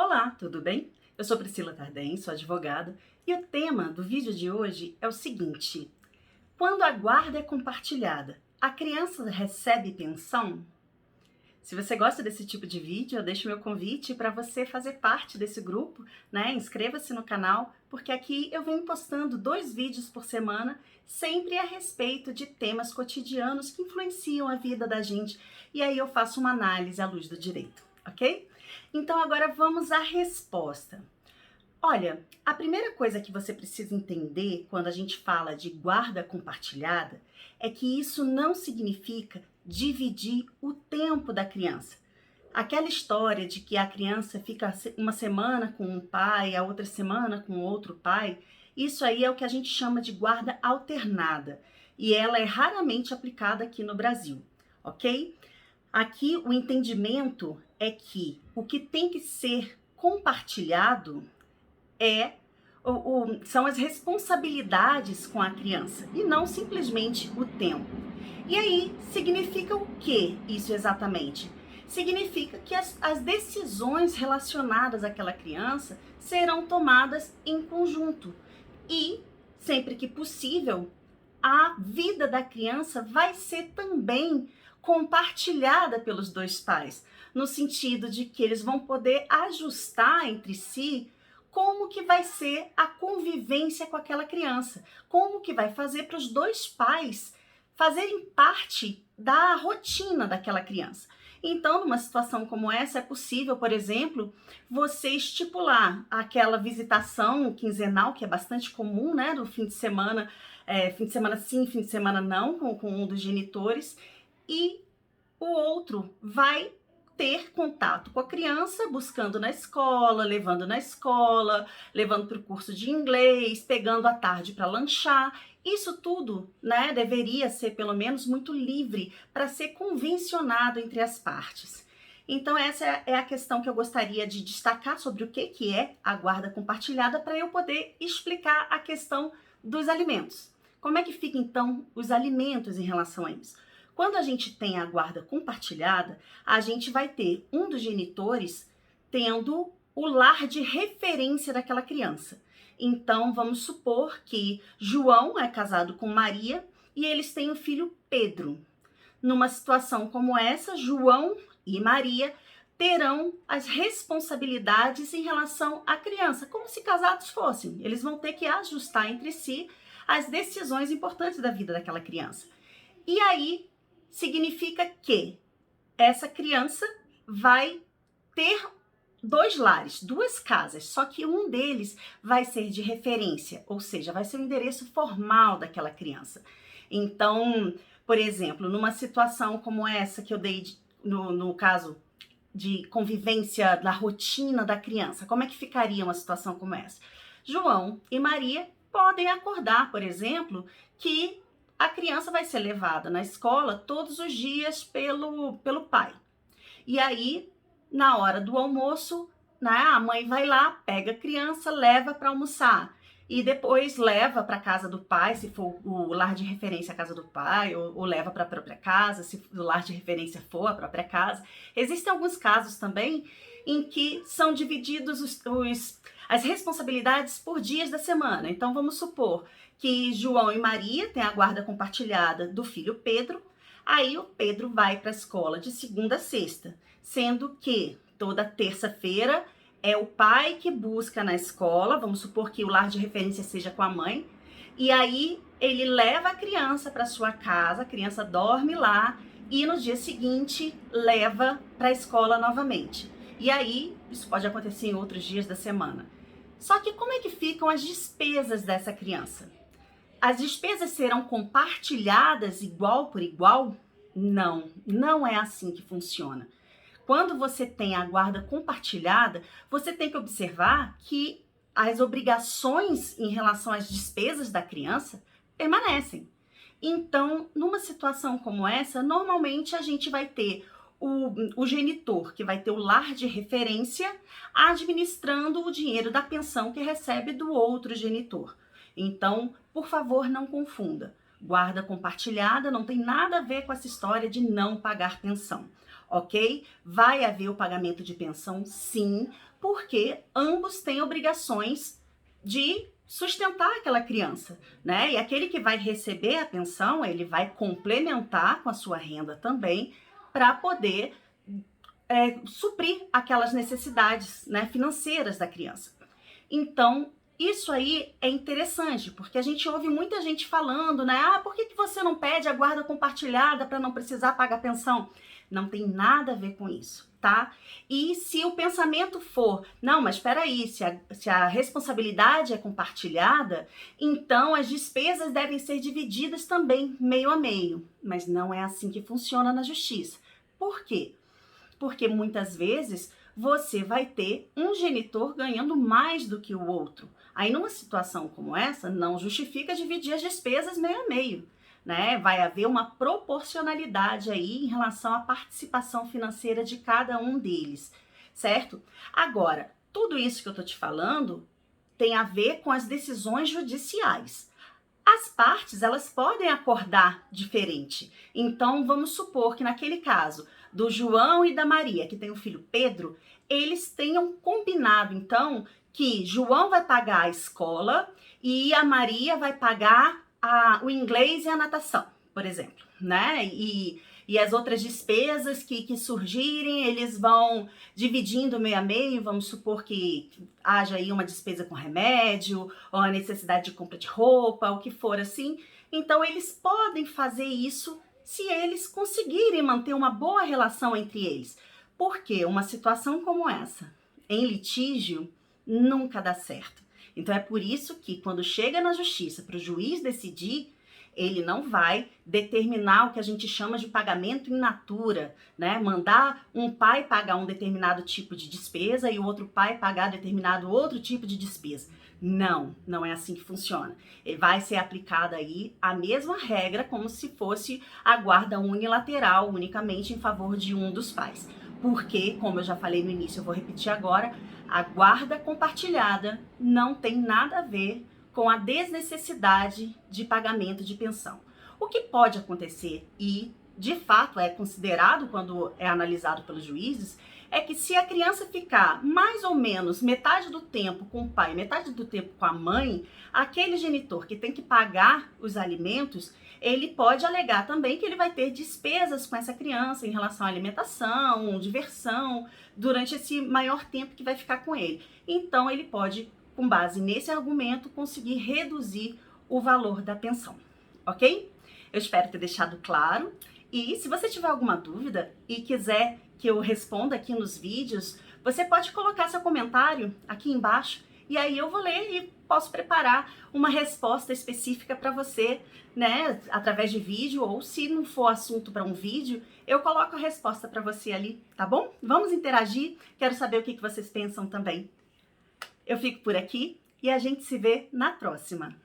Olá, tudo bem? Eu sou Priscila Tardem, sou advogada, e o tema do vídeo de hoje é o seguinte: quando a guarda é compartilhada, a criança recebe pensão? Se você gosta desse tipo de vídeo, eu deixo meu convite para você fazer parte desse grupo, né? Inscreva-se no canal, porque aqui eu venho postando 2 vídeos por semana, sempre a respeito de temas cotidianos que influenciam a vida da gente, e aí eu faço uma análise à luz do direito, ok? Então agora vamos à resposta. Olha, a primeira coisa que você precisa entender quando a gente fala de guarda compartilhada é que isso não significa dividir o tempo da criança. Aquela história de que a criança fica uma semana com um pai, a outra semana com outro pai, isso aí é o que a gente chama de guarda alternada e ela é raramente aplicada aqui no Brasil, ok? Aqui o entendimento é que o que tem que ser compartilhado é são as responsabilidades com a criança e não simplesmente o tempo. E aí, significa o que isso exatamente? Significa que as decisões relacionadas àquela criança serão tomadas em conjunto e, sempre que possível, a vida da criança vai ser também compartilhada pelos 2 pais, no sentido de que eles vão poder ajustar entre si como que vai ser a convivência com aquela criança, como que vai fazer para os 2 pais fazerem parte da rotina daquela criança. Então, numa situação como essa, é possível, por exemplo, você estipular aquela visitação quinzenal, que é bastante comum, né, do fim de semana sim, fim de semana não, com um dos genitores, e o outro vai ter contato com a criança, buscando na escola, levando para o curso de inglês, pegando à tarde para lanchar. Isso tudo, né, deveria ser pelo menos muito livre para ser convencionado entre as partes. Então essa é a questão que eu gostaria de destacar sobre o que é a guarda compartilhada para eu poder explicar a questão dos alimentos. Como é que fica então os alimentos em relação a isso? Quando a gente tem a guarda compartilhada, a gente vai ter um dos genitores tendo o lar de referência daquela criança. Então, vamos supor que João é casado com Maria e eles têm o filho Pedro. Numa situação como essa, João e Maria terão as responsabilidades em relação à criança, como se casados fossem. Eles vão ter que ajustar entre si as decisões importantes da vida daquela criança. E aí, significa que essa criança vai ter 2 lares, 2 casas, só que um deles vai ser de referência, ou seja, vai ser o endereço formal daquela criança. Então, por exemplo, numa situação como essa que eu dei no caso de convivência da rotina da criança, como é que ficaria uma situação como essa? João e Maria podem acordar, por exemplo, que a criança vai ser levada na escola todos os dias pelo pai. E aí, na hora do almoço, né, a mãe vai lá, pega a criança, leva para almoçar. E depois leva para a casa do pai, se for o lar de referência a casa do pai, ou leva para a própria casa, se o lar de referência for a própria casa. Existem alguns casos também em que são divididos as responsabilidades por dias da semana. Então, vamos supor que João e Maria têm a guarda compartilhada do filho Pedro. Aí o Pedro vai para a escola de segunda a sexta, sendo que toda terça-feira é o pai que busca na escola, vamos supor que o lar de referência seja com a mãe, e aí ele leva a criança para sua casa, a criança dorme lá e no dia seguinte leva para a escola novamente. E aí, isso pode acontecer em outros dias da semana. Só que como é que ficam as despesas dessa criança? As despesas serão compartilhadas igual por igual? Não, não é assim que funciona. Quando você tem a guarda compartilhada, você tem que observar que as obrigações em relação às despesas da criança permanecem. Então, numa situação como essa, normalmente a gente vai ter o genitor, que vai ter o lar de referência, administrando o dinheiro da pensão que recebe do outro genitor. Então, por favor, não confunda. Guarda compartilhada não tem nada a ver com essa história de não pagar pensão. ok? Vai haver o pagamento de pensão, sim, porque ambos têm obrigações de sustentar aquela criança, né? E aquele que vai receber a pensão, ele vai complementar com a sua renda também para poder suprir aquelas necessidades, né, financeiras da criança. Então, isso aí é interessante, porque a gente ouve muita gente falando, né? Ah, por que você não pede a guarda compartilhada para não precisar pagar pensão? Não tem nada a ver com isso, tá? E se o pensamento for, não, mas espera aí, se a responsabilidade é compartilhada, então as despesas devem ser divididas também meio a meio. Mas não é assim que funciona na justiça. Por quê? Porque muitas vezes você vai ter um genitor ganhando mais do que o outro. Aí, numa situação como essa, não justifica dividir as despesas meio a meio, né? Vai haver uma proporcionalidade aí em relação à participação financeira de cada um deles, certo? Agora, tudo isso que eu tô te falando tem a ver com as decisões judiciais. As partes, elas podem acordar diferente. Então, vamos supor que naquele caso do João e da Maria, que tem o filho Pedro, eles tenham combinado, então, que João vai pagar a escola e a Maria vai pagar o inglês e a natação, por exemplo, né? E as outras despesas que surgirem, eles vão dividindo meio a meio. Vamos supor que haja aí uma despesa com remédio, ou a necessidade de compra de roupa, o que for assim. Então, eles podem fazer isso se eles conseguirem manter uma boa relação entre eles. Porque uma situação como essa, em litígio, nunca dá certo. Então, é por isso que quando chega na justiça para o juiz decidir, ele não vai determinar o que a gente chama de pagamento in natura, né? Mandar um pai pagar um determinado tipo de despesa e o outro pai pagar determinado outro tipo de despesa. Não, não é assim que funciona. Vai ser aplicada aí a mesma regra como se fosse a guarda unilateral, unicamente em favor de um dos pais. Porque, como eu já falei no início, eu vou repetir agora, a guarda compartilhada não tem nada a ver com a desnecessidade de pagamento de pensão. O que pode acontecer, e de fato é considerado quando é analisado pelos juízes, é que se a criança ficar mais ou menos metade do tempo com o pai, metade do tempo com a mãe, aquele genitor que tem que pagar os alimentos, ele pode alegar também que ele vai ter despesas com essa criança em relação à alimentação, diversão, durante esse maior tempo que vai ficar com ele. Então, ele pode, com base nesse argumento, conseguir reduzir o valor da pensão, ok? Eu espero ter deixado claro. E se você tiver alguma dúvida e quiser que eu responda aqui nos vídeos, você pode colocar seu comentário aqui embaixo e aí eu vou ler e posso preparar uma resposta específica para você, né, através de vídeo, ou se não for assunto para um vídeo, eu coloco a resposta para você ali, tá bom? Vamos interagir, quero saber o que vocês pensam também. Eu fico por aqui e a gente se vê na próxima.